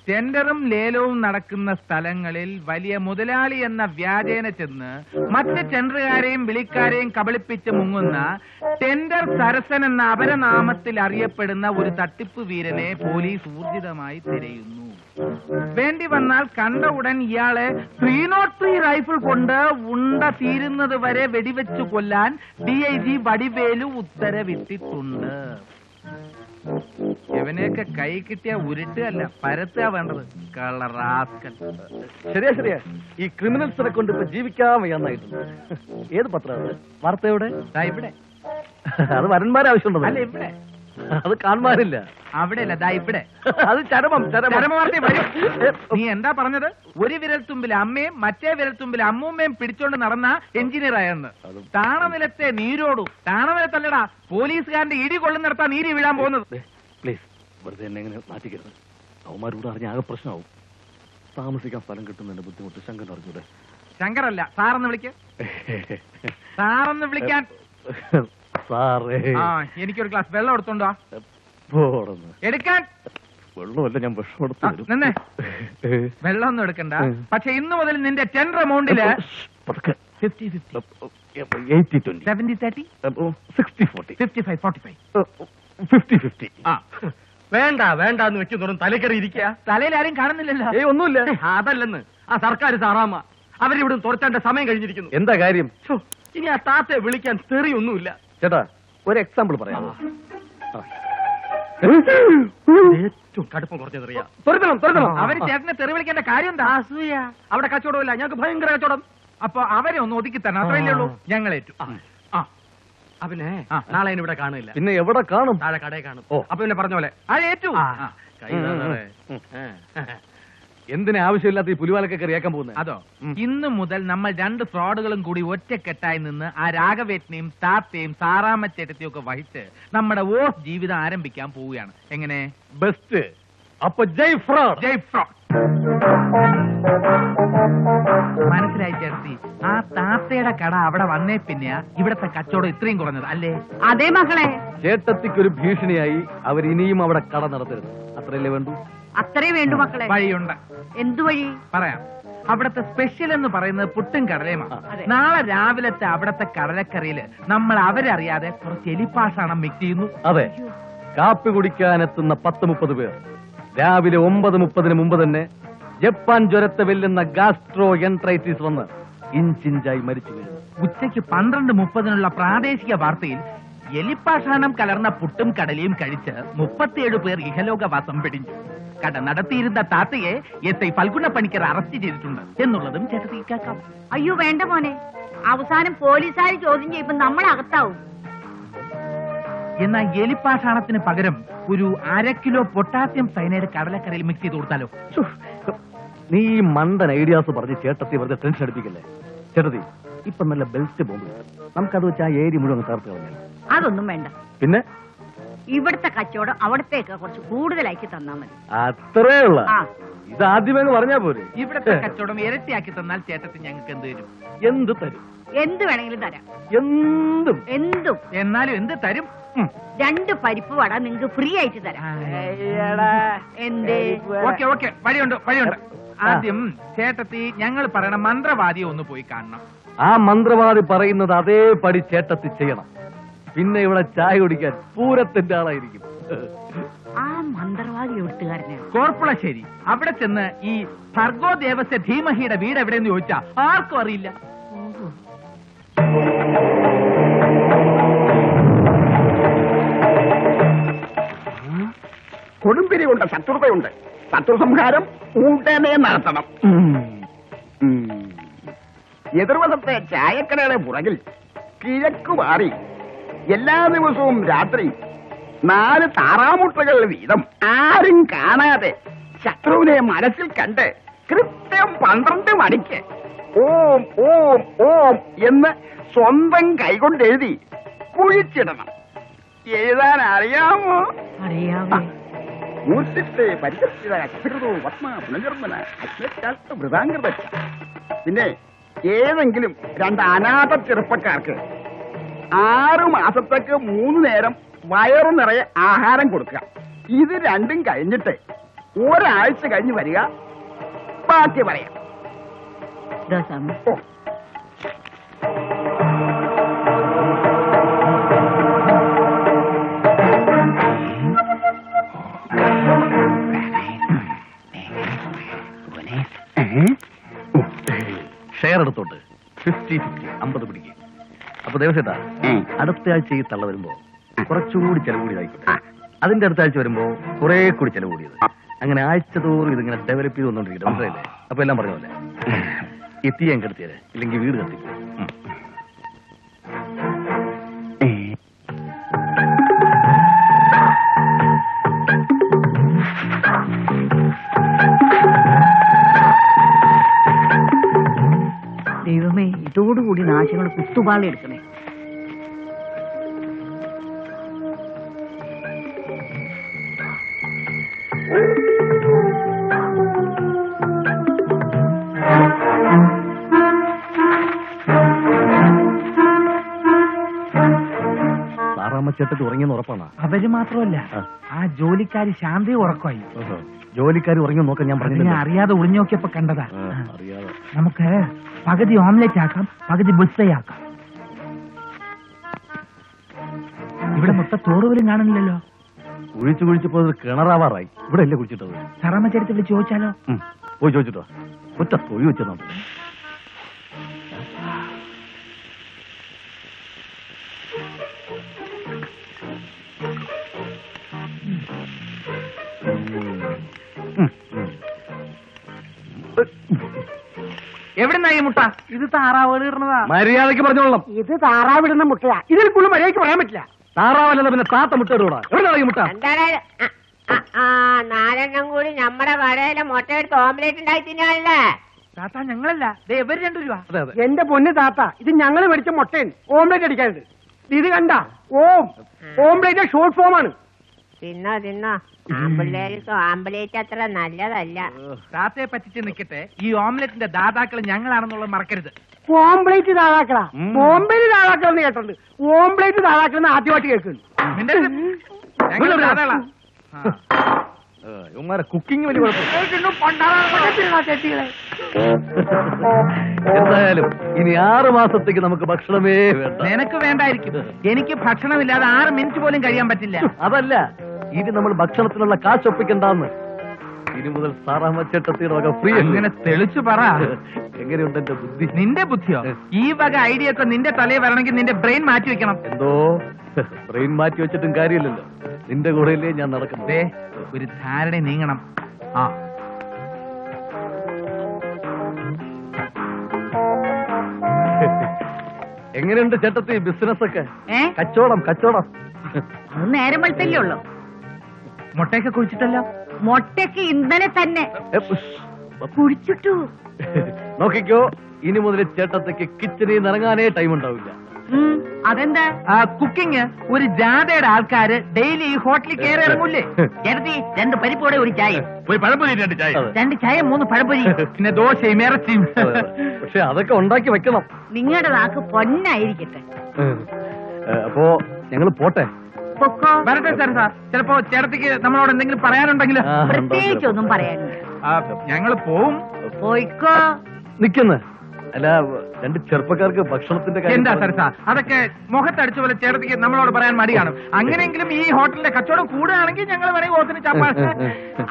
ടെൻഡറും ലേലവും നടക്കുന്ന സ്ഥലങ്ങളിൽ വലിയ മുതലാളി എന്ന വ്യാജേന ചെന്ന് മറ്റ് ടെൻഡറുകാരെയും വിളിക്കാരെയും കബളിപ്പിച്ച് മുങ്ങുന്ന ടെൻഡർ സരസൻ എന്ന അപരനാമത്തിൽ അറിയപ്പെടുന്ന ഒരു തട്ടിപ്പ് വീരനെ പോലീസ് ഊർജിതമായി തിരയുന്നു. വേണ്ടി വന്നാൽ കണ്ട ഉടൻ ഇയാളെ 303 റൈഫിൾ കൊണ്ട് ഉണ്ട തീരുന്നത് വരെ വെടിവെച്ചു കൊല്ലാൻ DIG വടിവേലു ഉത്തരവിട്ടിട്ടുണ്ട്. ഇവനെയൊക്കെ കൈ കിട്ടിയ ഉരുട്ടുകയല്ല പരത്തുക വേണ്ടത്. കളറാസ്കൽ. ശരിയാ. ഈ ക്രിമിനൽസിനെ കൊണ്ട് ഇപ്പൊ ജീവിക്കാൻ വയ്യാന്നായിട്ടുണ്ട്. ഏത് പത്രം വാർത്തയുടെ? ഇവിടെ. അത് വരന്മാരെ ആവശ്യമുണ്ടോ? അല്ല ഇവിടെ. അത് കാണാനില്ല. അവിടെ അല്ല, ഇവിടെ. അത് ചരമം. നീ എന്താ പറഞ്ഞത്? ഒരു വിരൽത്തുമ്പിൽ അമ്മയും മറ്റേ വിരൽത്തുമ്പിൽ അമ്മൂമ്മയും പിടിച്ചോണ്ട് നടന്ന എഞ്ചിനീയർ ആയെന്ന്. താണനിലത്തെ നീരോടു. താണനിലത്തല്ലടാ, പോലീസുകാരന്റെ ഇടി കൊള്ളുന്നിടത്താ നീര് വീഴാൻ പോകുന്നത്. പ്ലീസ് വെറുതെ എന്നെ എങ്ങനെ മാറ്റിക്കരുത്. അവന്മാരോട് അറിഞ്ഞ ആകെ പ്രശ്നമാവും. താമസിക്കാൻ സ്ഥലം കിട്ടുന്നതിന്റെ ബുദ്ധിമുട്ട് ശങ്കർ അറിഞ്ഞൂടെ? ശങ്കറല്ല, സാറെന്ന് വിളിക്ക്. സാറെന്ന് വിളിക്കാൻ. സാറേ, എനിക്കൊരു ഗ്ലാസ് വെള്ളം എടുത്തോണ്ടോ? എടുക്കാൻ. വെള്ളമല്ല, ഞാൻ വിഷം എടുത്തു. നിന്നെ വെള്ളം ഒന്നും എടുക്കണ്ട. പക്ഷെ ഇന്ന് മുതൽ നിന്റെ ടെൻഡർ എമൗണ്ടില് 50-50, 80-20, 70-30, 60-40, 55-45, 50-50. വേണ്ടെന്ന് വെക്കുന്നോടും തലക്കറി ഇരിക്കുക. തലയിൽ ആരും കാണുന്നില്ലല്ലോ. ഒന്നുമില്ല. അതല്ലെന്ന്, ആ സർക്കാർ സാറാമ്മ അവരിവിടെ തുറച്ചേണ്ട സമയം കഴിഞ്ഞിരിക്കുന്നു. എന്താ കാര്യം? ഇനി ആ താത്തയെ വിളിക്കാൻ തെറിയൊന്നുമില്ല. ചേട്ടാ, ഒരു എക്സാമ്പിൾ പറയാമോ? ഏറ്റവും കടുപ്പം കുറഞ്ഞതറിയാം. അവര് ചേട്ടനെ തെറി വിളിക്കേണ്ട കാര്യം എന്താ? അസൂയ. അവിടെ കച്ചവടമില്ല, ഞങ്ങൾക്ക് ഭയങ്കര കച്ചവടം. അപ്പൊ അവരെ ഒന്ന് ഒതുക്കി തന്നെ, അത്രയല്ലേ ഉള്ളൂ. ഞങ്ങളേറ്റു. അവനെ നാളെ ഇവിടെ കാണില്ല. പിന്നെ എവിടെ കാണും? താഴെ കടയിൽ കാണും. അപ്പൊ പിന്നെ പറഞ്ഞ പോലെ ഏറ്റു. എന്തിനാ ആവശ്യമില്ലാത്ത ഈ പുലിവാലൊക്കെ കറിയാക്കാൻ പോകുന്നത്? അതോ, ഇന്നു മുതൽ നമ്മൾ 2 ഫ്രോഡുകളും കൂടി ഒറ്റക്കെട്ടായി നിന്ന് ആ രാഘവേട്ടനെയും താത്തയും സാറാമ്മച്ചേട്ടത്തെയും ഒക്കെ വഹിച്ച് നമ്മുടെ ഓഫ് ജീവിതം ആരംഭിക്കാൻ പോവുകയാണ്. എങ്ങനെ? ബെസ്റ്റ്. അപ്പൊ ജയ് ഫ്രോഡ്. മനസ്സിലായി ചേർത്തി. ആ താത്തയുടെ കട അവിടെ വന്നേ പിന്നെ ഇവിടത്തെ കച്ചവടം ഇത്രയും കുറഞ്ഞത് അല്ലേ? അതേ മകളെ. ചേട്ടത്തിക്കൊരു ഭീഷണിയായി അവർ ഇനിയും അവിടെ കട നടത്തരുത്. അത്രയല്ലേ വേണ്ടു? അത്രേ വേണ്ടു മക്കളെ. വഴിയുണ്ട്. എന്തു വഴി? പറയാം. അവിടത്തെ സ്പെഷ്യൽ എന്ന് പറയുന്നത് പുട്ടും കടലയുമാണ്. നാളെ രാവിലത്തെ അവിടത്തെ കടലക്കറിയില് നമ്മൾ അവരറിയാതെ കുറച്ച് എലിപ്പാഷാണം മിക്സ് ചെയ്യുന്നു. അതെ, കാപ്പി കുടിക്കാനെത്തുന്ന 10-30 പേർ രാവിലെ 9:30 മുമ്പ് തന്നെ ജപ്പാൻ ജ്വരത്തെ വെല്ലുന്ന ഗാസ്ട്രോ എൻട്രൈറ്റിസ് വന്ന് ഇഞ്ചിഞ്ചായി മരിച്ചു വീഴും. ഉച്ചയ്ക്ക് 12:30 പ്രാദേശിക വാർത്തയിൽ എലിപ്പാഷാണം കലർന്ന പുട്ടും കടലയും കഴിച്ച് 37 പേർ ഇഹലോകവാസം പിടിഞ്ഞു. കട നടത്തിയിരുന്ന താത്തയെ SI ഫൽഗുണ പണിക്കർ അറസ്റ്റ് ചെയ്തിട്ടുണ്ട് എന്നുള്ളതും ചേട്ടത്തി കേൾക്കാം. അയ്യോ വേണ്ട മോനെ, അവസാനം പോലീസുകാർ ചോദ്യം ചെയ്യുമ്പോൾ നമ്മൾ അകത്താവും. എന്നാൽ എലിപ്പാഷാണത്തിന് പകരം ഒരു 1/2 കിലോ പൊട്ടാസ്യം സയനൈഡ് കടലക്കറിയിൽ മിക്സ് ചെയ്ത് കൊടുത്താലോ? നീ മണ്ടൻ ഐഡിയാസ് പറഞ്ഞ് ചേട്ടത്തി വെറുതെ ടെൻഷൻ അടിപ്പിക്കല്ലേ. ചേട്ടത്തി, ഇപ്പൊ നല്ല ബെൽറ്റ് ബോംബ് നമുക്കത് വെച്ച് ആ ഏരിയ മുഴുവൻ തകർത്ത് കളഞ്ഞാൽ. അതൊന്നും വേണ്ട. പിന്നെ ഇവിടുത്തെ കച്ചവടം അവിടത്തേക്ക് കുറച്ച് കൂടുതലാക്കി തന്നാ മതി. അത്രേ ഉള്ള. ഇത് ആദ്യമേ പറഞ്ഞാ പോരെ. ഇവിടത്തെ കച്ചവടം ഇരട്ടിയാക്കി തന്നാൽ ചേട്ടത്തി ഞങ്ങൾക്ക് എന്ത് തരും? എന്ത് തരും? എന്ത് വേണമെങ്കിലും തരാം. എന്തും. എന്നാലും എന്ത് തരും? 2 പരിപ്പ് വട നിങ്ങക്ക് ഫ്രീ ആയിട്ട് തരാം. എന്തേ? ഓക്കെ, വഴിയുണ്ട്. ആദ്യം ചേട്ടത്തി ഞങ്ങൾ പറയണ മന്ത്രവാദിയെ ഒന്ന് പോയി കാണണം. ആ മന്ത്രവാദി പറയുന്നത് അതേപടി ചേട്ടത്തി ചെയ്യണം. പിന്നെ ഇവിടെ ചായ കുടിക്കാൻ പൂരത്തിന്റെ ആളായിരിക്കും. ആ മന്ത്രവാദി എഴുത്തുകാരനാണ് കോർപ്പുളശ്ശേരി. അവിടെ ചെന്ന് ഈ ഭർഗോ ദേവസ്യ ധീമഹിയുടെ വീട് എവിടെയെന്ന് ചോദിച്ചാ ആർക്കും അറിയില്ല. കൊടുമ്പിരിയുണ്ട്, ശത്രുതയുണ്ട്. ശത്രു സംഹാരം ഉടനെ നടത്തണം. എതിർവശത്തെ ചായക്കടയുടെ പുറകിൽ കിഴക്ക് മാറി എല്ലാ ദിവസവും രാത്രി 4 താറാമുട്ടകൾ വീതം ആരും കാണാതെ ശത്രുവിനെ മനസ്സിൽ കണ്ട് കൃത്യം 12 മണിക്ക് ഓം ഓം ഓം എന്ന് സ്വന്തം കൈകൊണ്ട് എഴുതി കുഴിച്ചിടണം. എഴുതാൻ അറിയാമോ? അറിയാമോ? പിന്നെ ഏതെങ്കിലും 2 അനാഥ ചെറുപ്പക്കാർക്ക് 6 മാസത്തേക്ക് 3 നേരം വയറു നിറയെ ആഹാരം കൊടുക്കുക. ഇത് രണ്ടും കഴിഞ്ഞിട്ട് ഒരാഴ്ച കഴിഞ്ഞ് വരിക. ബാക്കി പറയാം. ഓ, ഷെയർ എടുത്തോട്ട് 50-50 50 പിടിക്കുക. അപ്പൊ ദേവസേട്ടാ, അടുത്ത ആഴ്ച ഈ തള്ള വരുമ്പോ കുറച്ചുകൂടി ചെലവ് കൂടിയതായിക്കോട്ടെ. അതിന്റെ അടുത്ത ആഴ്ച വരുമ്പോ കുറെ കൂടി ചെലവ് കൂടിയത്. അങ്ങനെ ആഴ്ച തോറും ഇതിങ്ങനെ ഡെവലപ്പ് ചെയ്ത് വന്നോണ്ടിരിക്കും. മനസ്സിലായില്ലേ? അപ്പൊ എല്ലാം പറഞ്ഞ പോലെ എത്തി ഞാൻ കെടുത്തിയത്, ഇല്ലെങ്കിൽ വീട് കത്തിക്കും. ദൈവമേ, ഇതോടുകൂടി നാശങ്ങൾ കുത്തുപാളി എടുക്കണേ. സാറാമ്മച്ചേട്ടത്തി ഉറങ്ങിയെന്ന് ഉറപ്പാണ്. അവര് മാത്രമല്ല, ആ ജോലിക്കാരി ശാന്തി ഉറക്കമായി. ജോലിക്കാർ ഉറങ്ങി നോക്കാൻ ഞാൻ പറഞ്ഞു. ഞാൻ അറിയാതെ ഒളിഞ്ഞു നോക്കിയപ്പോ കണ്ടതാ. അറിയാതെ നമുക്ക് പകുതി ഓംലെറ്റ് ആക്കാം, പകുതി ബുൾസൈ ആക്കാം. ഇവിടെ മൊത്തം തോറുപോലും കാണുന്നില്ലല്ലോ. കുഴിച്ചു കുഴിച്ചപ്പോ കിണറാവാറായി. ഇവിടെ അല്ലേ കുഴിച്ചിട്ടത്? സാറാമ്മ ചേട്ടത്തി വിളിച്ച് ചോദിച്ചാലോ? പോയി ചോദിച്ചിട്ടോ. ഒറ്റ തൊഴി വെച്ചെന്നാ. എവിടുന്നാ ഈ മുട്ട? ഇത് താറാവുകൾ ഇടുന്നതാ. മര്യാദക്ക് പറഞ്ഞോളാം. ഇത് താറാവിടുന്ന മുട്ടയാ. ഇതിൽ കൂടുതൽ മര്യാദയ്ക്ക് പറയാൻ പറ്റില്ല. താറാവല്ല, പിന്നെ താത്ത മുട്ട ഇടൂടാ. എവിടെയാ ഈ മുട്ട? എന്താണ് 4 കൂടി നമ്മുടെ കടയിലെ മുട്ട എടുത്ത് ഓംലേറ്റ് ഉണ്ടാക്കി തിന്നാണല്ലേ? താത്ത ഞങ്ങളല്ല, ദേ ഇവര് 2 രൂപ. അതെ അതെ. എന്റെ പൊന്ന് താത്ത, ഇത് ഞങ്ങൾ മേടിച്ച മുട്ടയാണ്. ഓംലേറ്റ് അടിക്കാനുണ്ട്. ഇത് കണ്ട ഓംലേറ്റ് ഷോർട്ട് ഫോം ആണ്. തിന്നോ തിന്നോ. ആമ്പിള്ളേർക്ക് ആംബുലേറ്റ് അത്ര നല്ലതല്ല. താത്തയെ പറ്റിച്ച് നിൽക്കട്ടെ, ഈ ഓംലെറ്റിന്റെ ദാതാക്കൾ ഞങ്ങളാണെന്നുള്ളത് മറക്കരുത്. ഓംലേറ്റ് താഴാക്കളാ. ബോംബെയിൽ താഴാക്കളെന്ന് കേട്ടുണ്ട്. ഓംലേറ്റ് താഴാക്കളെന്ന് ആദ്യമായിട്ട് കേൾക്കുന്നു. ഞങ്ങൾ ദാതാക്കളാ. ഇവന്മാരെ കുക്കിംഗ് വലിയ കുഴപ്പമില്ല. എന്തായാലും ഇനി 6 മാസത്തേക്ക് നമുക്ക് ഭക്ഷണമേ വേണ്ട. നിനക്ക് വേണ്ടായിരിക്കും. എനിക്ക് ഭക്ഷണമില്ലാതെ 6 മിനിറ്റ് പോലും കഴിയാൻ പറ്റില്ല. അതല്ല, ഇനി നമ്മൾ ഭക്ഷണത്തിനുള്ള കാശ് ഒപ്പിക്കണ്ടെന്ന്. ഇനി മുതൽ സാറാമ്മച്ചേട്ടത്തിയുടെ വക ഫ്രീ. അങ്ങനെ തെളിച്ചു പറ. എങ്ങനെയുണ്ട് എന്റെ ബുദ്ധി? നിന്റെ ബുദ്ധിയോ? ഈ വക ഐഡിയ ഒക്കെ നിന്റെ തലയിൽ വരണമെങ്കിൽ നിന്റെ ബ്രെയിൻ മാറ്റി വെക്കണം. എന്തോ ബ്രെയിൻ മാറ്റി വെച്ചിട്ടും കാര്യമില്ലല്ലോ. നിന്റെ കൂടെയല്ലേ ഞാൻ നടക്കുന്നത്. ഒരു ധാരണ നീങ്ങണം. ആ എങ്ങനെയുണ്ട് ചേട്ടത്തി ബിസിനസ് ഒക്കെ? കച്ചവടം അത് നേരം വെളുത്തല്ലേ ഉള്ളൂ. മുട്ടയൊക്കെ കുഴിച്ചിട്ടല്ലോ. മുട്ടയ്ക്ക് ഇന്നലെ തന്നെ കുഴിച്ചിട്ടു. നോക്കിക്കോ, ഇനി മുതൽ ചേട്ടത്തേക്ക് കിച്ചണിൽ നിന്ന് ഇറങ്ങാനേ ടൈം ഉണ്ടാവില്ല. അതെന്താ? കുക്കിംഗ് ഒരു ജാഥയുടെ ആൾക്കാര് ഡെയിലി ഈ ഹോട്ടലിൽ കയറി ഇറങ്ങൂലേ? ചേട്ടത്തി 2 പരിപ്പോടെ ഒരു ചായ, ഒരു പഴംപൊരി 2 ചായ, 2 ചായ 3 പഴംപൊരി, പിന്നെ ദോശയും ഇറച്ചിയും. പക്ഷെ അതൊക്കെ ഉണ്ടാക്കി വെക്കണം. നിങ്ങളുടെ നാക്ക് പൊന്നായിരിക്കട്ടെ. അപ്പോ ഞങ്ങൾ പോട്ടെ. പൊക്കോ. വരട്ടെ സാർ. ചിലപ്പോ ചേട്ടത്തിക്ക് നമ്മളോട് എന്തെങ്കിലും പറയാനുണ്ടെങ്കിൽ പ്രത്യേകിച്ചൊന്നും പറയാനില്ല. ഞങ്ങൾ പോവും. പോയിക്കോ. നിക്കുന്നു. അല്ല, 2 ചെറുപ്പക്കാർക്ക് ഭക്ഷണത്തിന്റെ എന്താ സരസ അതൊക്കെ മുഖത്തടിച്ച പോലെ ചേട്ടത്തിക്ക് നമ്മളോട് പറയാൻ മടി കാണും. അങ്ങനെയെങ്കിലും ഈ ഹോട്ടലിന്റെ കച്ചവടം കൂടുകയാണെങ്കിൽ ഞങ്ങൾ വരെ ഓത്തിന് ചപ്പാ.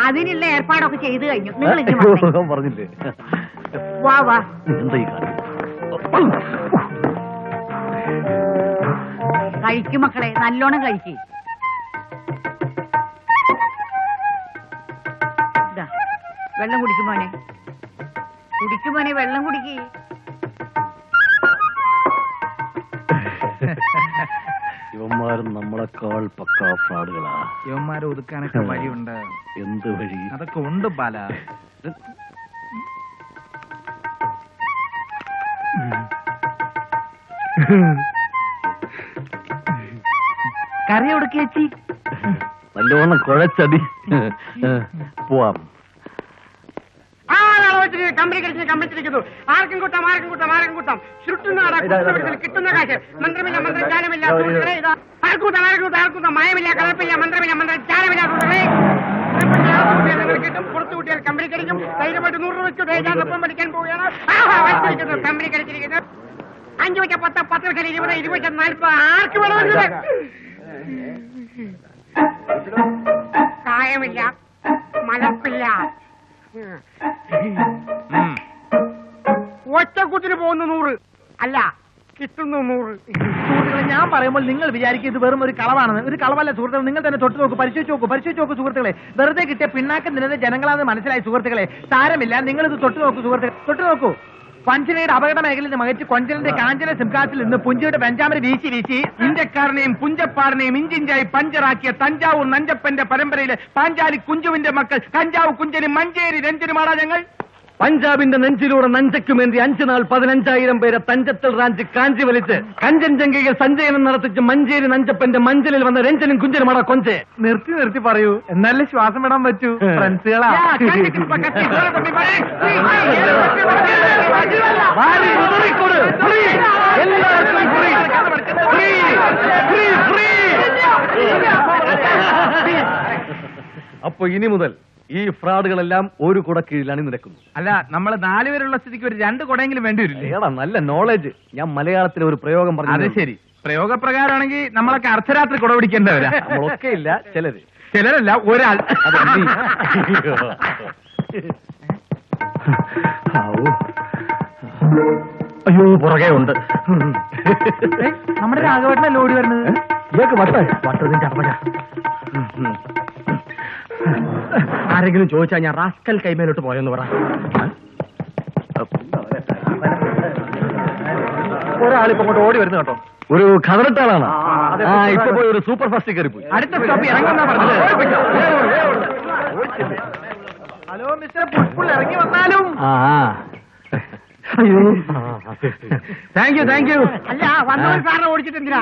അതിനുള്ള ഏർപ്പാടൊക്കെ ചെയ്തു കഴിഞ്ഞു. നിങ്ങൾ പറഞ്ഞില്ലേ? വാ വാ. എന്താ ഈ കാര്യം? കഴിക്കും മക്കളെ, നല്ലോണം കഴിക്കും. വെള്ളം കുടിക്കുമോനെ, കുടിക്കുമോനെ, വെള്ളം കുടിക്ക്. ഇവന്മാരും നമ്മളെക്കാൾ പക്കാ ഫ്രാഡുകളാ. യവന്മാരെ ഒതുക്കാനൊക്കെ വഴിയുണ്ട്. എന്ത് വഴി? അതൊക്കെ ഉണ്ട് ബാല. കറി എവിടേക്ക് ചേച്ചി? നല്ലോണം കുഴച്ചടി. പോവാം. ആരാണോ കമ്പിളിച്ചിരിക്കുന്നു. ആർക്കും കൂട്ടാം ചുട്ടുനാടാ കിട്ടുന്ന കാശ്. മന്ത്രമില്ല മന്ത്രജാലമില്ല സുഹൃത്തുക്കളെ. ഇതാ ആർക്കൂട്ടം മയമില്ല കലർപ്പില്ല മന്ത്രമില്ല മന്ത്രജാലമില്ല സുഹൃത്തുക്കളെ. കിട്ടും പുറത്തു കൂട്ടിയാൽ കമ്പനി കരിക്കും. ധൈര്യമായിട്ട് 100 വെച്ചു ധൈര്യാനൊപ്പം പഠിക്കാൻ പോവുകയാണ്. കമ്പനി കരിച്ചിരിക്കുന്നു. 5 വെച്ച 10, 10 വെച്ചാൽ 20, 20 വെച്ചാൽ 40. ആർക്ക് വേണമെന്നില്ല. കായമില്ല മലപ്പില്ല. ഒറ്റക്കുത്തിന് പോകുന്നു 100 അല്ല കിട്ടുന്നു 100. സുഹൃത്തുക്കളെ, ഞാൻ പറയുമ്പോൾ നിങ്ങൾ വിചാരിക്കും ഇത് വെറും ഒരു കളവാണെന്ന്. ഒരു കളവല്ല സുഹൃത്തുക്കളെ. നിങ്ങൾ തന്നെ തൊട്ട് നോക്കൂ, പരിശോധിച്ച് നോക്കൂ സുഹൃത്തുക്കളെ. വെറുതെ കിട്ടിയ പിണ്ണാക്കം നിന്നത് ജനങ്ങളാണെന്ന് മനസ്സിലായി സുഹൃത്തുക്കളെ. സാരമില്ല, നിങ്ങൾ ഇത് തൊട്ട് നോക്കൂ സുഹൃത്തുക്കളെ. തൊട്ട് നോക്കൂ. വഞ്ചനയുടെ അപകട മേഖലയിൽ നിന്ന് മകച്ച് കൊഞ്ചലിന്റെ കാഞ്ചന സിംഹാസിൽ നിന്ന് പുഞ്ചയുടെ പെഞ്ചാമര വീശി ഇന്ത്യക്കാരനെയും പുഞ്ചപ്പാടിനെയും ഇഞ്ചിഞ്ചായി പഞ്ചറാക്കിയ തഞ്ചാവൂർ നഞ്ചപ്പന്റെ പരമ്പരയിലെ പാഞ്ചാലി കുഞ്ചുവിന്റെ മക്കൾ കഞ്ചാവ് കുഞ്ചനും മഞ്ചേരി രഞ്ജനുമാടാ ഞങ്ങൾ. പഞ്ചാബിന്റെ നെഞ്ചിലൂടെ നഞ്ചയ്ക്കുമേന്തി 5 നാൾ 15,000 പേരെ തഞ്ചത്തൽ റാഞ്ച് കാഞ്ചി വലിച്ച് കഞ്ചൻജംഗയിൽ സഞ്ചയനം നടത്തിച്ച് മഞ്ചേരി നഞ്ചപ്പന്റെ മഞ്ചലിൽ വന്ന രഞ്ജനും കുഞ്ചനുമാടാ കൊഞ്ചെ. നിർത്തി പറയൂ, എന്നാലേ ശ്വാസം വിടാൻ പറ്റൂ. ഫ്രണ്ട്സുകളാ. അപ്പൊ ഇനി മുതൽ ഈ ഫ്രോഡുകളെല്ലാം ഒരു കുട കീഴിൽ അണിനിരക്കുന്നു. അല്ല, നമ്മൾ 4 പേരുള്ള സ്ഥിതിക്ക് ഒരു 2 കുടയെങ്കിലും വേണ്ടി വരില്ലേ? ഏടാ, നല്ല നോളജ്. ഞാൻ മലയാളത്തിലെ ഒരു പ്രയോഗം അത് പറഞ്ഞു. ശരി. പ്രയോഗപ്രകാരമാണെങ്കിൽ നമ്മളൊക്കെ അർദ്ധരാത്രി കുട പിടിക്കേണ്ടവരാ. നമ്മളൊക്കെ ഇല്ല, ചിലര്. ചിലരല്ല, ഒരാൾ. അയ്യോ, പുറകെ ഉണ്ട്. നമ്മുടെ രാഘവേട്ടനല്ലേ ഓടി വരുന്നത്? വട്ടതിന്റെ അടമഴ. ആരെങ്കിലും ചോദിച്ചാൽ ഞാൻ റാസ്കൽ കൈമേലോട്ട് പോയെന്ന് പറ. ഒരാളിപ്പോ അങ്ങോട്ട് ഓടി വരുന്നു കേട്ടോ. ഒരു ഖദറിട്ടാളാണ്. ഇപ്പൊ പോയി ഒരു സൂപ്പർ ഫാസ്റ്റ് കയറി പോയി. അടുത്ത സ്റ്റോപ്പ് ഇറങ്ങുന്ന പറഞ്ഞത്. ഹലോ മിസ്റ്റർ പുഷ്പുൾ, ഇറങ്ങി വന്നാലും. Thank you. അല്ല വന്നവർ സാറിനെ ഓടിച്ചിട്ട് എന്തിനാ?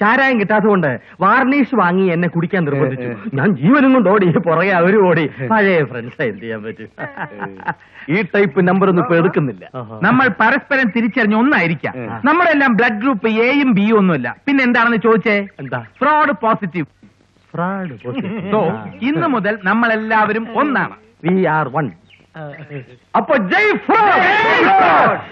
ചാരായം കിട്ടാത്തതുകൊണ്ട് വാർണിഷ് വാങ്ങി എന്നെ കുടിക്കാൻ നിർബന്ധിച്ചു. ഞാൻ ജീവനും കൊണ്ട് ഓടി, പുറകെ അവരും ഓടി. പഴയ ഫ്രണ്ട്സ്, എന്ത് ചെയ്യാൻ പറ്റും? ഈ ടൈപ്പ് നമ്പർ ഒന്നും ഇപ്പൊ എടുക്കുന്നില്ല. നമ്മൾ പരസ്പരം തിരിച്ചറിഞ്ഞ ഒന്നായിരിക്കാം. നമ്മളെല്ലാം ബ്ലഡ് ഗ്രൂപ്പ് എയും ബിയും ഒന്നുമില്ല. പിന്നെ എന്താണെന്ന് ചോദിച്ചേ? എന്താ? Fraud positive. സോ ഇന്ന് മുതൽ നമ്മളെല്ലാവരും ഒന്നാണ്. We are one. അപ്പൊ ജയ് ഫ്രോഡ്.